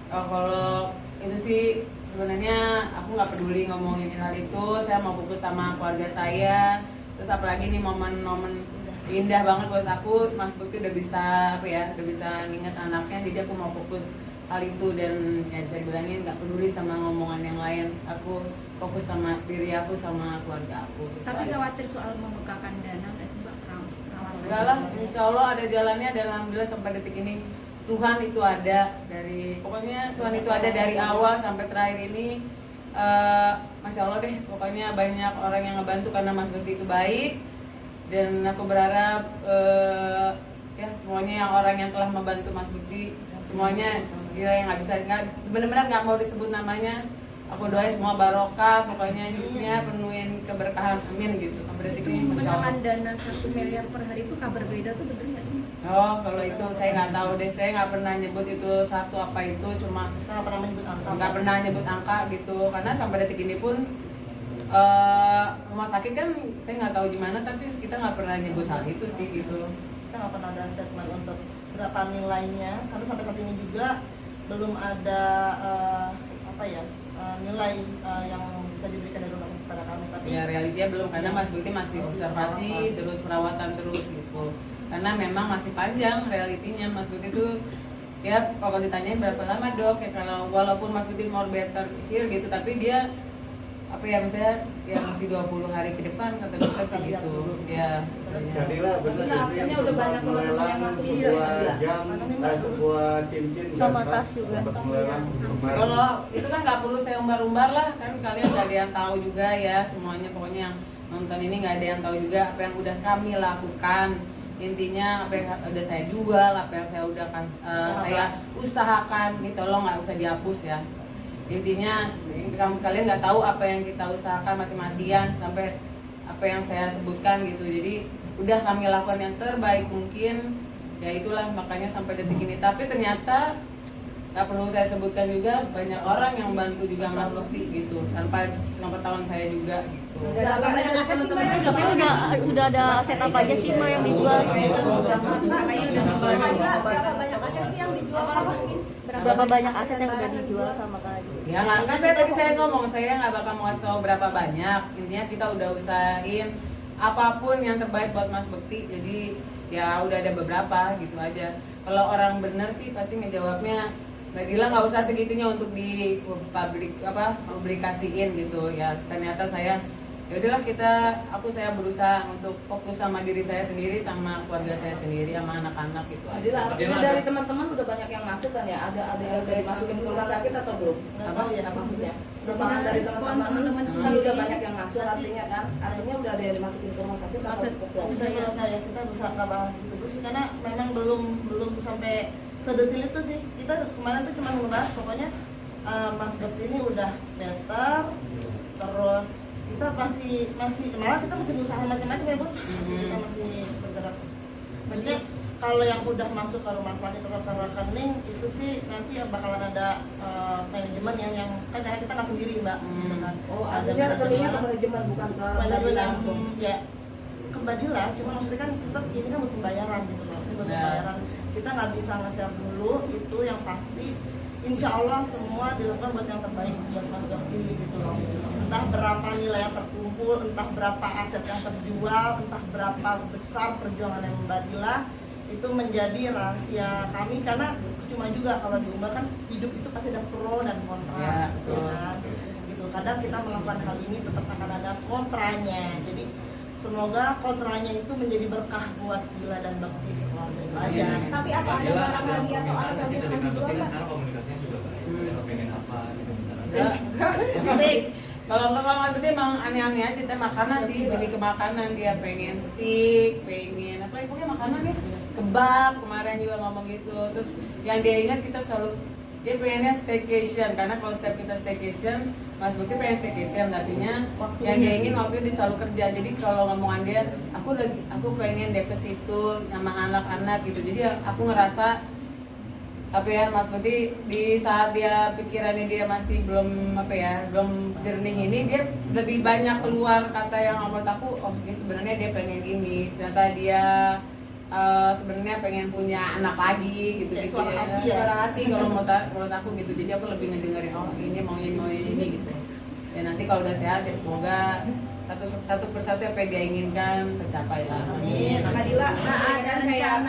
Kalau itu sih sebenarnya aku nggak peduli ngomongin hal itu, saya mau fokus sama keluarga saya. Terus apalagi nih momen-momen indah banget buat aku, Mas Bukti udah bisa apa ya, udah bisa nginget anaknya, jadi aku mau fokus hal itu. Dan ya bisa dibilangin nggak peduli sama ngomongan yang lain, aku fokus sama diri aku sama keluarga aku. Tapi khawatir soal membekakan dana nggak sih Mbak? Perawatan. Enggak lah, insya Allah ada jalannya dan alhamdulillah sampai detik ini Tuhan itu ada dari, pokoknya Tuhan itu ada dari awal sampai terakhir ini. Masya Allah deh, pokoknya banyak orang yang ngebantu karena Mas Bukti itu baik. Dan aku berharap ya semuanya yang orang yang telah membantu Mas Bukti, semuanya ya yang nggak bisa, benar-benar nggak mau disebut namanya, aku doain semua barokah, pokoknya hidupnya penuhin keberkahan, amin gitu sampai detik Itu ini. Masya Allah. menelan dana 1 miliar per hari itu kabar beredar tuh bener nggak sih? Oh, kalau itu saya nggak tahu deh, saya nggak pernah nyebut itu satu apa itu, cuma Nggak pernah menyebut angka. nggak pernah nyebut angka gitu, karena sampai detik ini pun rumah sakit kan saya nggak tahu gimana, tapi kita nggak pernah nyebut hal itu sih gitu. Kita nggak pernah ada statement untuk berapa nilainya, karena sampai saat ini juga belum ada nilai yang bisa diberikan dari rumah sakit kepada kami. Tapi Ya realitinya belum, karena Mas Bukti masih observasi terus, perawatan terus gitu. Karena memang masih panjang realitinya. Mas Bukti itu ya kalau ditanyain berapa lama dok, ya kalau walaupun Mas Bukti more better here gitu, tapi dia apa ya, misalnya ya masih 20 hari ke depan kata dokter sih gitu ya. Jadilah benar Jadilah, itu yang akhirnya udah banyak sempat teman-teman melelang yang masuk sebuah juga. jam, sebuah cincin Sama dan tas juga. sempat melelang kemarin. Kalau itu kan nggak perlu saya umbar-umbar lah, kan kalian nggak ada yang tahu juga ya semuanya, pokoknya yang nonton ini nggak ada yang tahu juga apa yang udah kami lakukan. Intinya apa yang udah saya jual, apa yang saya udah saya usahakan gitu loh, nggak usah dihapus ya. Intinya kalian nggak tahu apa yang kita usahakan mati-matian sampai apa yang saya sebutkan gitu. Jadi udah kami lakukan yang terbaik mungkin, ya itulah makanya sampai detik ini. Tapi ternyata nggak perlu saya sebutkan juga, banyak orang yang bantu juga Mas Bukti gitu, tanpa pengetahuan saya juga gitu. Berapa banyak aset sih Mbak? Tapi udah ada setup aja sih Mbak yang dijual. Berapa banyak aset sih yang dijual apa? Berapa banyak aset yang udah dijual sama Kak Adi? Ya nggak, kan saya tadi saya ngomong, saya nggak bakal mau kasih tahu berapa banyak. Intinya kita udah usahain apapun yang terbaik buat Mas Bukti. Jadi ya udah ada beberapa gitu aja. Kalau orang bener sih pasti ngejawabnya, Mbak Dila nggak usah segitunya untuk di publikasiin gitu ya. Ternyata saya ya udahlah saya berusaha untuk fokus sama diri saya sendiri, sama keluarga saya sendiri, sama anak-anak gitu aja. Adila, artinya dari teman-teman udah banyak yang masuk kan ya? Ada yang udah dimasukin ke rumah sakit atau belum? Apa ya Maksudnya? Sumbangan dari teman-teman teman-teman ini sendiri. udah banyak yang masuk artinya kan? Artinya udah ada yang dimasukin ke rumah sakit atau Maksud- ke saya kayak kita bisa nggak bahas itu dulu sih, karena memang belum sampai sedetil itu sih. Kita kemarin tuh cuma ngebahas pokoknya Mas Bukti ini udah better, terus kita masih malah kita masih berusaha macam-macam ya Bu. Kita masih bergerak. Maksudnya kalau yang udah masuk ke rumah sakit atau ke rekening itu sih nanti ya bakalan ada manajemen yang kan karena kita nggak sendiri Mbak. Gitu kan. Oh, Ada artinya rekeningnya ke manajemen. manajemen bukan ke Manajemen Kak Adi yang langsung. ya kembali lah, cuma maksudnya kan tetap ini kan buat pembayaran gitu loh, ini buat pembayaran. Kita nggak bisa nge-share dulu itu yang pasti. Insya Allah semua dilakukan buat yang terbaik buat Mas Bukti gitu loh. Entah berapa nilai yang terkumpul, entah berapa aset yang terjual, entah berapa besar perjuangan yang Mbak Dila, itu menjadi rahasia kami, karena cuma juga kalau diumbar kan hidup itu pasti ada pro dan kontra, Ya, ya kan? Gitu. Kadang kita melakukan hal ini tetap akan ada kontranya. Jadi semoga kontranya itu menjadi berkah buat Dila dan Bukti sekeluarga itu aja. Tapi apa ada barang lagi atau aset lagi yang akan dijual Mbak? Karena komunikasinya sudah baik. Ada pengen apa gitu misalnya. Steak. Kalau Mas Bukti emang aneh-aneh aja, dia makanan sih, jadi ke makanan, dia pengen steak, pengen apa ya, pokoknya makanan ya, kebab kemarin juga ngomong gitu. Terus yang dia ingat kita selalu, dia pengennya staycation, karena kalau setiap kita staycation, Mas Bukti pengen staycation, artinya yang dia ingin waktu itu dia selalu kerja. Jadi kalau ngomongan dia, aku pengen dia ke situ sama anak-anak gitu. Jadi aku ngerasa apa ya, Mas Bukti di saat dia pikirannya dia masih belum belum jernih ini, dia lebih banyak keluar kata yang menurut aku, oh ini sebenarnya dia pengen ini, ternyata dia sebenarnya pengen punya anak lagi gitu Kayak gitu suara hati ya? suara hati kalau menurut aku gitu, jadi aku lebih ngedengerin oh ini maunya ini gitu. Ya nanti kalau udah sehat ya semoga satu persatu apa yang dia inginkan tercapai lah. Amin. Mbak ada rencana